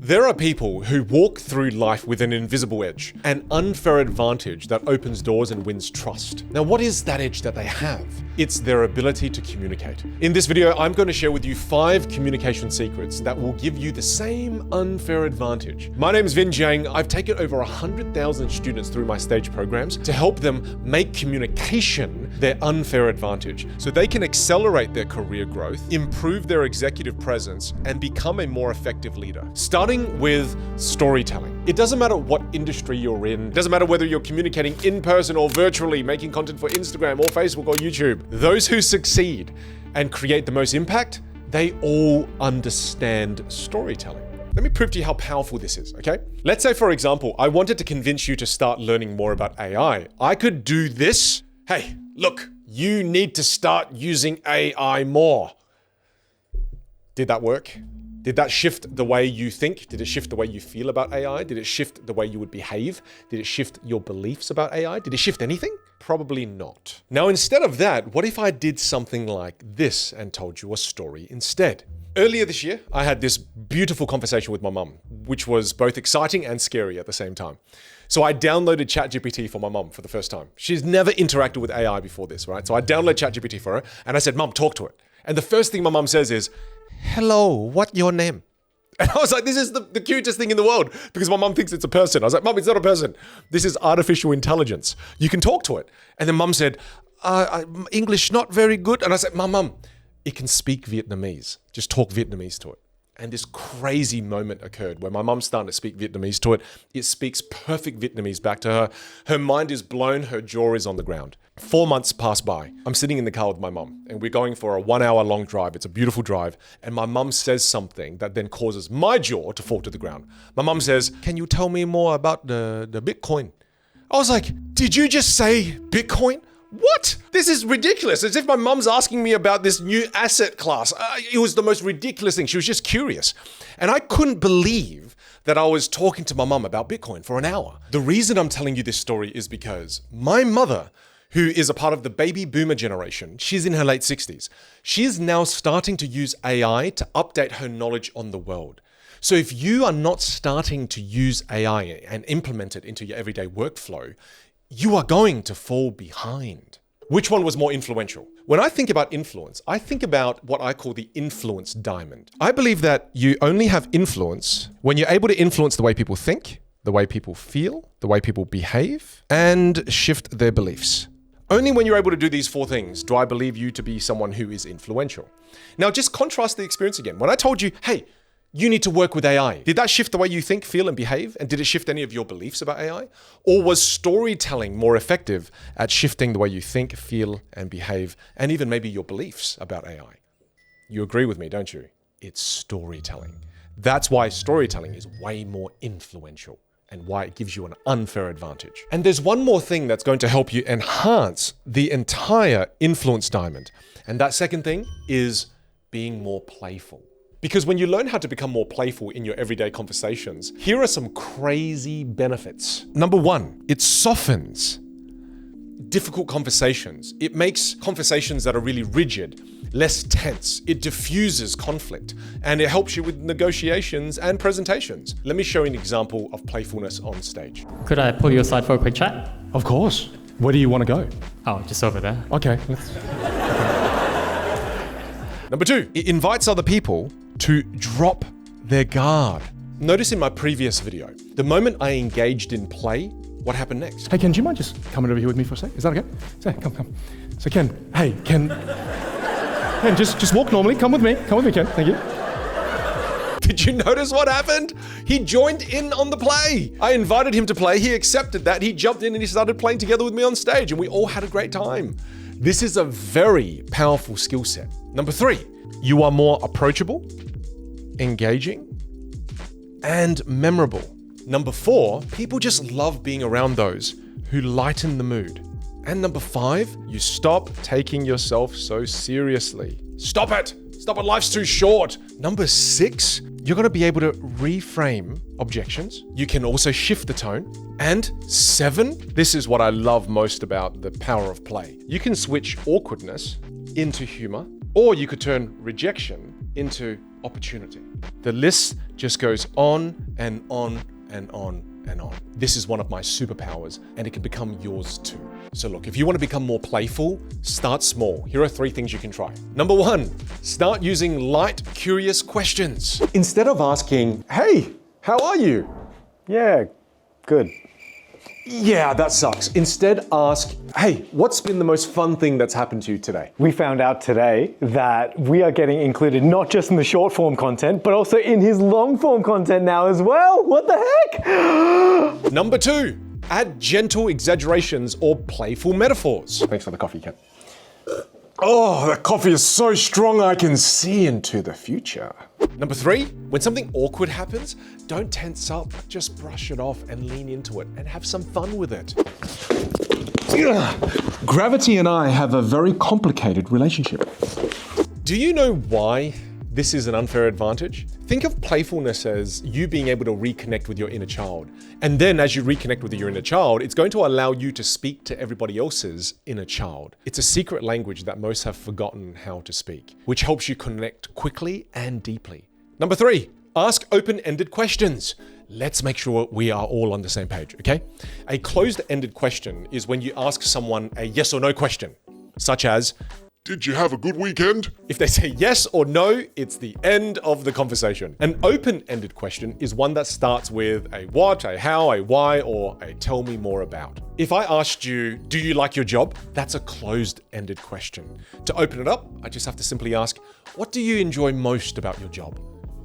There are people who walk through life with an invisible edge, an unfair advantage that opens doors and wins trust. Now, what is that edge that they have? It's their ability to communicate. In this video, I'm going to share with you 5 communication secrets that will give you the same unfair advantage. My name is Vinh Giang. I've taken over 100,000 students through my stage programs to help them make communication their unfair advantage so they can accelerate their career growth, improve their executive presence, and become a more effective leader. Starting with storytelling. It doesn't matter what industry you're in. It doesn't matter whether you're communicating in person or virtually, making content for Instagram or Facebook or YouTube. Those who succeed and create the most impact, they all understand storytelling. Let me prove to you how powerful this is, okay? Let's say, for example, I wanted to convince you to start learning more about AI. I could do this. Hey, look, you need to start using AI more. Did that work? Did that shift the way you think? Did it shift the way you feel about AI? Did it shift the way you would behave? Did it shift your beliefs about AI? Did it shift anything? Probably not. Now, instead of that, what if I did something like this and told you a story instead? Earlier this year, I had this beautiful conversation with my mum, which was both exciting and scary at the same time. So I downloaded ChatGPT for my mum for the first time. She's never interacted with AI before this, right? So I downloaded ChatGPT for her and I said, "Mum, talk to it." And the first thing my mum says is, "Hello, what your name?" And I was like, this is the cutest thing in the world because my mum thinks it's a person. I was like, "Mum, it's not a person. This is artificial intelligence. You can talk to it." And then mum said, "English not very good." And I said, Mum, it can speak Vietnamese. Just talk Vietnamese to it." And this crazy moment occurred where my mum's starting to speak Vietnamese to it. It speaks perfect Vietnamese back to her. Her mind is blown. Her jaw is on the ground. 4 months pass by. I'm sitting in the car with my mum and we're going for a 1-hour long drive. It's a beautiful drive. And my mum says something that then causes my jaw to fall to the ground. My mum says, "Can you tell me more about the Bitcoin?" I was like, "Did you just say Bitcoin? What? This is ridiculous." As if my mum's asking me about this new asset class. It was the most ridiculous thing. She was just curious. And I couldn't believe that I was talking to my mum about Bitcoin for an hour. The reason I'm telling you this story is because my mother, who is a part of the baby boomer generation, she's in her late 60s. She's now starting to use AI to update her knowledge on the world. So if you are not starting to use AI and implement it into your everyday workflow, you are going to fall behind. Which one was more influential? When I think about influence, I think about what I call the influence diamond. I believe that you only have influence when you're able to influence the way people think, the way people feel, the way people behave, and shift their beliefs. Only when you're able to do these 4 things do I believe you to be someone who is influential. Now, just contrast the experience again. When I told you, hey, you need to work with AI, did that shift the way you think, feel, and behave? And did it shift any of your beliefs about AI? Or was storytelling more effective at shifting the way you think, feel, and behave, and even maybe your beliefs about AI? You agree with me, don't you? It's storytelling. That's why storytelling is way more influential and why it gives you an unfair advantage. And there's one more thing that's going to help you enhance the entire influence diamond. And that second thing is being more playful. Because when you learn how to become more playful in your everyday conversations, here are some crazy benefits. Number 1, it softens difficult conversations. It makes conversations that are really rigid less tense. It diffuses conflict and it helps you with negotiations and presentations. Let me show you an example of playfulness on stage. Could I pull you aside for a quick chat? Of course. Where do you want to go? Oh, just over there. Okay. Number 2, it invites other people to drop their guard. Notice in my previous video, the moment I engaged in play, what happened next? Hey, Ken, do you mind just coming over here with me for a sec? Is that okay? So, come. So, Ken, hey, Ken, just walk normally. Come with me, Ken. Thank you. Did you notice what happened? He joined in on the play. I invited him to play. He accepted that. He jumped in and he started playing together with me on stage and we all had a great time. This is a very powerful skill set. Number 3, you are more approachable, engaging, and memorable. Number 4, people just love being around those who lighten the mood. And number 5, you stop taking yourself so seriously. Stop it! Stop it, life's too short. Number 6, you're gonna be able to reframe objections. You can also shift the tone. And 7, this is what I love most about the power of play. You can switch awkwardness into humor, or you could turn rejection into opportunity. The list just goes on and on and on and on. This is one of my superpowers, and it can become yours too. So look, if you want to become more playful, start small. Here are 3 things you can try. Number 1, start using light, curious questions. Instead of asking, hey, how are you? Yeah, good. Yeah, that sucks. Instead ask, hey, what's been the most fun thing that's happened to you today? We found out today that we are getting included not just in the short form content, but also in his long form content now as well. What the heck? Number 2, add gentle exaggerations or playful metaphors. Thanks for the coffee, Ken. Oh, that coffee is so strong I can see into the future. Number 3, when something awkward happens, don't tense up, just brush it off and lean into it and have some fun with it. Gravity and I have a very complicated relationship. Do you know why this is an unfair advantage? Think of playfulness as you being able to reconnect with your inner child. And then as you reconnect with your inner child, it's going to allow you to speak to everybody else's inner child. It's a secret language that most have forgotten how to speak, which helps you connect quickly and deeply. Number 3, ask open-ended questions. Let's make sure we are all on the same page, okay? A closed-ended question is when you ask someone a yes or no question, such as, did you have a good weekend? If they say yes or no, it's the end of the conversation. An open-ended question is one that starts with a what, a how, a why, or a tell me more about. If I asked you, do you like your job? That's a closed-ended question. To open it up, I just have to simply ask, what do you enjoy most about your job?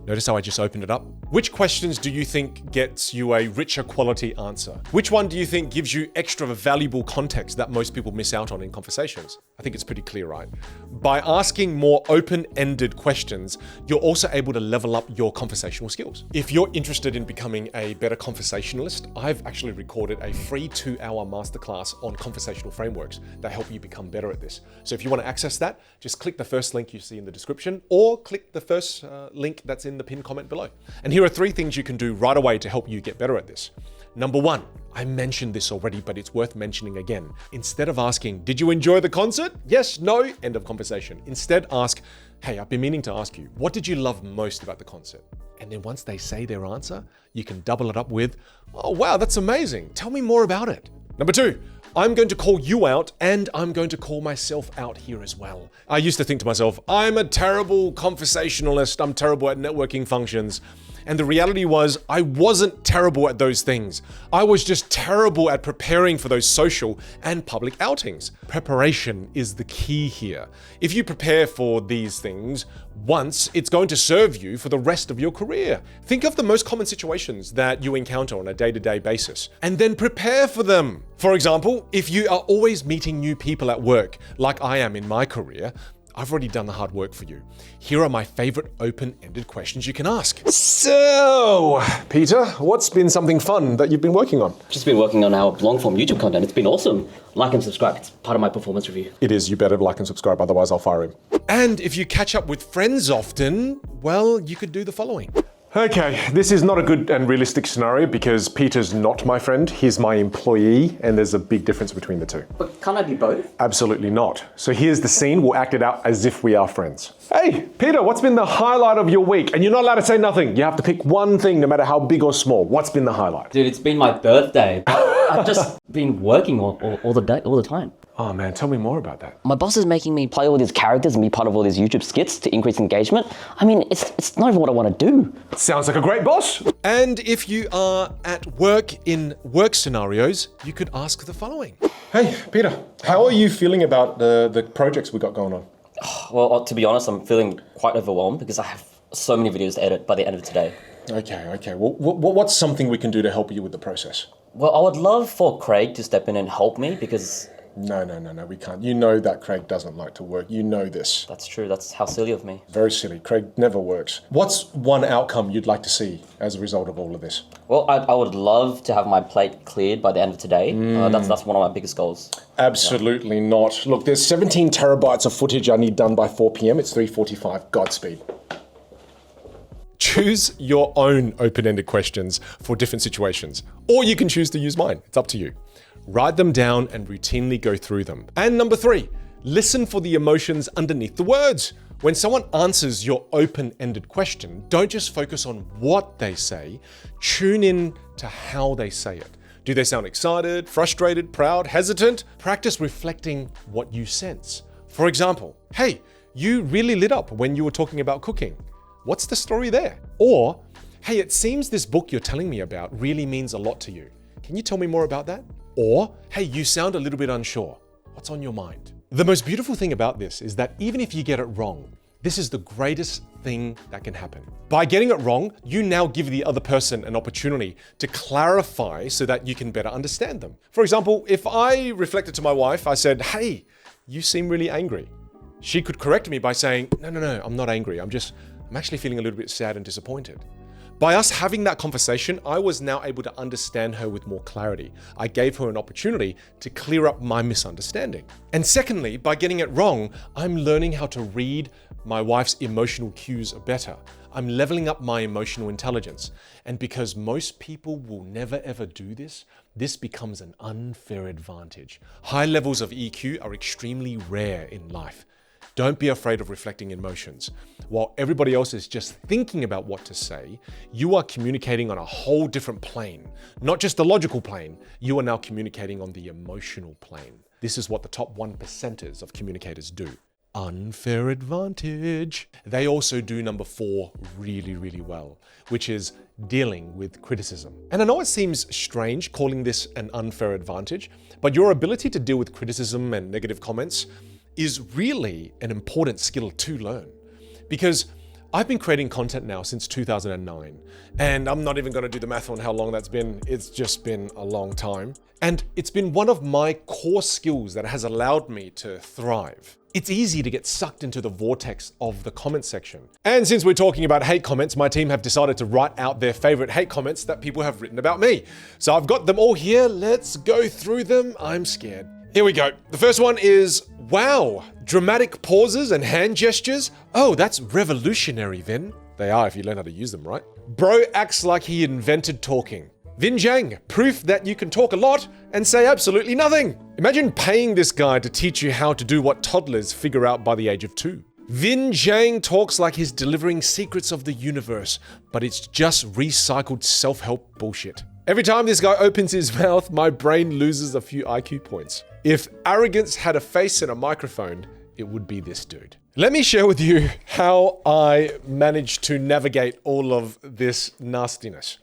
Notice how I just opened it up? Which questions do you think gets you a richer quality answer? Which one do you think gives you extra valuable context that most people miss out on in conversations? I think it's pretty clear, right? By asking more open-ended questions, you're also able to level up your conversational skills. If you're interested in becoming a better conversationalist, I've actually recorded a free 2-hour masterclass on conversational frameworks that help you become better at this. So if you want to access that, just click the first link you see in the description or click the first link that's in the pinned comment below. And here are 3 things you can do right away to help you get better at this. Number 1, I mentioned this already, but it's worth mentioning again. Instead of asking, did you enjoy the concert? Yes, no, end of conversation. Instead ask, hey, I've been meaning to ask you, what did you love most about the concert? And then once they say their answer, you can double it up with, oh wow, that's amazing. Tell me more about it. Number 2, I'm going to call you out and I'm going to call myself out here as well. I used to think to myself, I'm a terrible conversationalist. I'm terrible at networking functions. And the reality was I wasn't terrible at those things. I was just terrible at preparing for those social and public outings. Preparation is the key here. If you prepare for these things once, it's going to serve you for the rest of your career. Think of the most common situations that you encounter on a day-to-day basis, and then prepare for them. For example, if you are always meeting new people at work, like I am in my career, I've already done the hard work for you. Here are my favorite open-ended questions you can ask. So, Peter, what's been something fun that you've been working on? Just been working on our long-form YouTube content. It's been awesome. Like and subscribe. It's part of my performance review. It is. You better like and subscribe, otherwise I'll fire him. And if you catch up with friends often, well, you could do the following. Okay, this is not a good and realistic scenario because Peter's not my friend, he's my employee, and there's a big difference between the two. But can't I be both? Absolutely not. So here's the scene, we'll act it out as if we are friends. Hey, Peter, what's been the highlight of your week? And you're not allowed to say nothing. You have to pick one thing, no matter how big or small. What's been the highlight? Dude, it's been my birthday. I've just been working all the time. Oh man, tell me more about that. My boss is making me play all these characters and be part of all these YouTube skits to increase engagement. I mean, it's not even what I want to do. Sounds like a great boss. And if you are at work in work scenarios, you could ask the following. Hey, Peter, how are you feeling about the projects we got going on? Well, to be honest, I'm feeling quite overwhelmed because I have so many videos to edit by the end of today. Okay. Well, what's something we can do to help you with the process? Well, I would love for Craig to step in and help me because... No, we can't. You know that Craig doesn't like to work. You know this. That's true. That's how silly of me. Very silly. Craig never works. What's one outcome you'd like to see as a result of all of this? Well, I would love to have my plate cleared by the end of today. That's one of my biggest goals. Absolutely not. Look, there's 17 terabytes of footage I need done by 4 p.m. It's 3:45. Godspeed. Choose your own open-ended questions for different situations, or you can choose to use mine. It's up to you. Write them down and routinely go through them. And number 3, listen for the emotions underneath the words. When someone answers your open-ended question, don't just focus on what they say, tune in to how they say it. Do they sound excited, frustrated, proud, hesitant? Practice reflecting what you sense. For example, hey, you really lit up when you were talking about cooking. What's the story there? Or, hey, it seems this book you're telling me about really means a lot to you. Can you tell me more about that? Or, hey, you sound a little bit unsure. What's on your mind? The most beautiful thing about this is that even if you get it wrong, this is the greatest thing that can happen. By getting it wrong, you now give the other person an opportunity to clarify so that you can better understand them. For example, if I reflected to my wife, I said, hey, you seem really angry. She could correct me by saying, no, I'm not angry. I'm actually feeling a little bit sad and disappointed. By us having that conversation, I was now able to understand her with more clarity. I gave her an opportunity to clear up my misunderstanding. And secondly, by getting it wrong, I'm learning how to read my wife's emotional cues better. I'm leveling up my emotional intelligence. And because most people will never ever do this, this becomes an unfair advantage. High levels of EQ are extremely rare in life. Don't be afraid of reflecting emotions. While everybody else is just thinking about what to say, you are communicating on a whole different plane. Not just the logical plane, you are now communicating on the emotional plane. This is what the top 1%ers of communicators do. Unfair advantage. They also do number 4 really, really well, which is dealing with criticism. And I know it seems strange calling this an unfair advantage, but your ability to deal with criticism and negative comments is really an important skill to learn. Because I've been creating content now since 2009, and I'm not even going to do the math on how long that's been. It's just been a long time. And it's been one of my core skills that has allowed me to thrive. It's easy to get sucked into the vortex of the comment section. And since we're talking about hate comments, my team have decided to write out their favorite hate comments that people have written about me. So I've got them all here. Let's go through them. I'm scared. Here we go. The first one is, wow, dramatic pauses and hand gestures. Oh, that's revolutionary, Vin. They are if you learn how to use them, right? Bro acts like he invented talking. Vinh Giang, proof that you can talk a lot and say absolutely nothing. Imagine paying this guy to teach you how to do what toddlers figure out by the age of 2. Vinh Giang talks like he's delivering secrets of the universe, but it's just recycled self-help bullshit. Every time this guy opens his mouth, my brain loses a few IQ points. If arrogance had a face and a microphone, it would be this dude. Let me share with you how I managed to navigate all of this nastiness.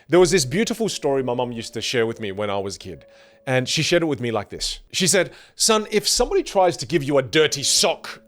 There was this beautiful story my mom used to share with me when I was a kid, and she shared it with me like this. She said, son, if somebody tries to give you a dirty sock,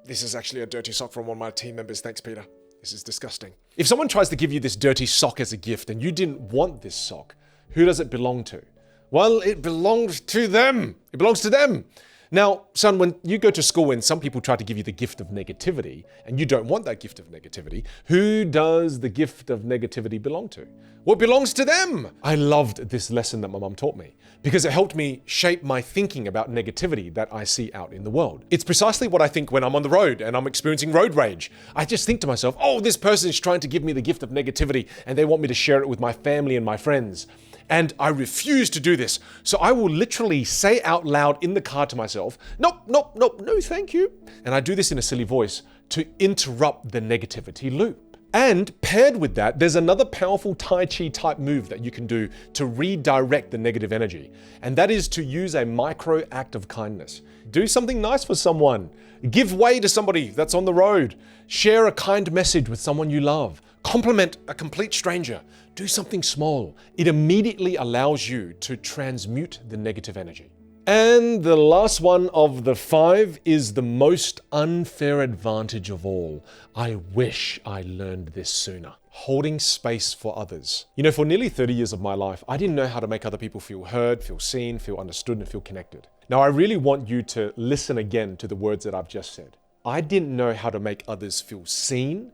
this is actually a dirty sock from one of my team members, thanks Peter. This is disgusting. If someone tries to give you this dirty sock as a gift and you didn't want this sock, who does it belong to? Well, it belongs to them. It belongs to them. Now, son, when you go to school and some people try to give you the gift of negativity and you don't want that gift of negativity, who does the gift of negativity belong to? Well, it belongs to them. I loved this lesson that my mom taught me because it helped me shape my thinking about negativity that I see out in the world. It's precisely what I think when I'm on the road and I'm experiencing road rage. I just think to myself, oh, this person is trying to give me the gift of negativity and they want me to share it with my family and my friends. And I refuse to do this. So I will literally say out loud in the car to myself, nope, no, thank you. And I do this in a silly voice to interrupt the negativity loop. And paired with that, there's another powerful Tai Chi type move that you can do to redirect the negative energy. And that is to use a micro act of kindness. Do something nice for someone. Give way to somebody that's on the road. Share a kind message with someone you love. Compliment a complete stranger. Do something small. It immediately allows you to transmute the negative energy. And the last one of the 5 is the most unfair advantage of all. I wish I learned this sooner. Holding space for others. You know, for nearly 30 years of my life, I didn't know how to make other people feel heard, feel seen, feel understood, and feel connected. Now, I really want you to listen again to the words that I've just said. I didn't know how to make others feel seen,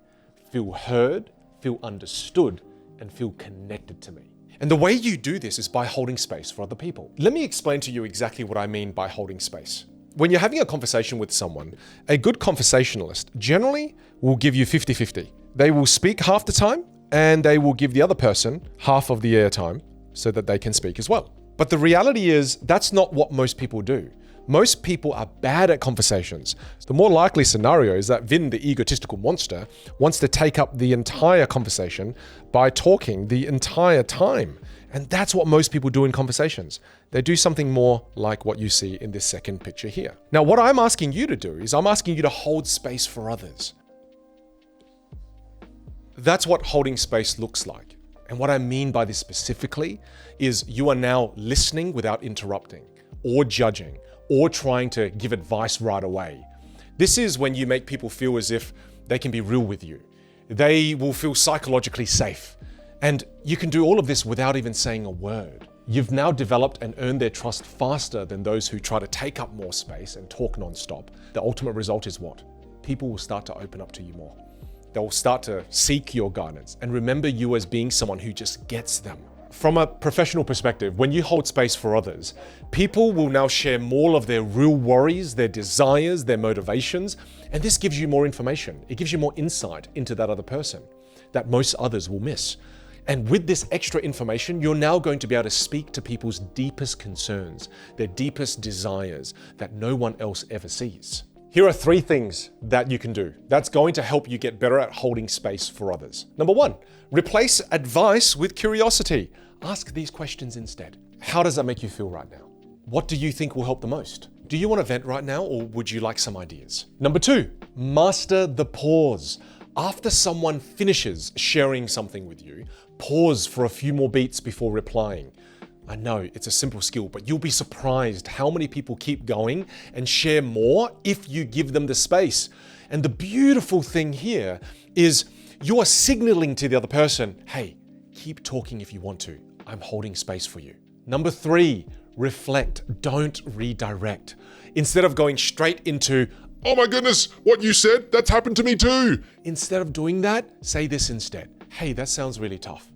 feel heard, feel understood, and feel connected to me. And the way you do this is by holding space for other people. Let me explain to you exactly what I mean by holding space. When you're having a conversation with someone, a good conversationalist generally will give you 50-50. They will speak half the time and they will give the other person half of the airtime so that they can speak as well. But the reality is that's not what most people do. Most people are bad at conversations. The more likely scenario is that Vin, the egotistical monster, wants to take up the entire conversation by talking the entire time. And that's what most people do in conversations. They do something more like what you see in this second picture here. Now, what I'm asking you to do is I'm asking you to hold space for others. That's what holding space looks like. And what I mean by this specifically is you are now listening without interrupting or judging or trying to give advice right away. This is when you make people feel as if they can be real with you. They will feel psychologically safe. And you can do all of this without even saying a word. You've now developed and earned their trust faster than those who try to take up more space and talk nonstop. The ultimate result is what? People will start to open up to you more. They'll start to seek your guidance and remember you as being someone who just gets them. From a professional perspective, when you hold space for others, people will now share more of their real worries, their desires, their motivations, and this gives you more information. It gives you more insight into that other person that most others will miss. And with this extra information, you're now going to be able to speak to people's deepest concerns, their deepest desires that no one else ever sees. Here are 3 things that you can do that's going to help you get better at holding space for others. Number 1, replace advice with curiosity. Ask these questions instead. How does that make you feel right now? What do you think will help the most? Do you want to vent right now, or would you like some ideas? Number 2, master the pause. After someone finishes sharing something with you, pause for a few more beats before replying. I know it's a simple skill, but you'll be surprised how many people keep going and share more if you give them the space. And the beautiful thing here is you are signaling to the other person, hey, keep talking if you want to. I'm holding space for you. Number 3, reflect, don't redirect. Instead of going straight into, oh my goodness, what you said, that's happened to me too. Instead of doing that, say this instead. Hey, that sounds really tough.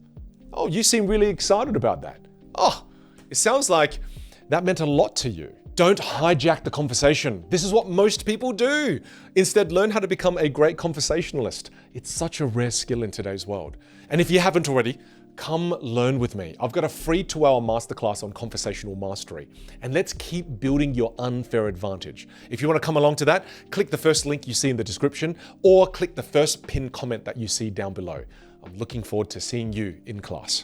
Oh, you seem really excited about that. Oh, it sounds like that meant a lot to you. Don't hijack the conversation. This is what most people do. Instead, learn how to become a great conversationalist. It's such a rare skill in today's world. And if you haven't already, come learn with me. I've got a free 2-hour masterclass on conversational mastery. And let's keep building your unfair advantage. If you want to come along to that, click the first link you see in the description or click the first pinned comment that you see down below. I'm looking forward to seeing you in class.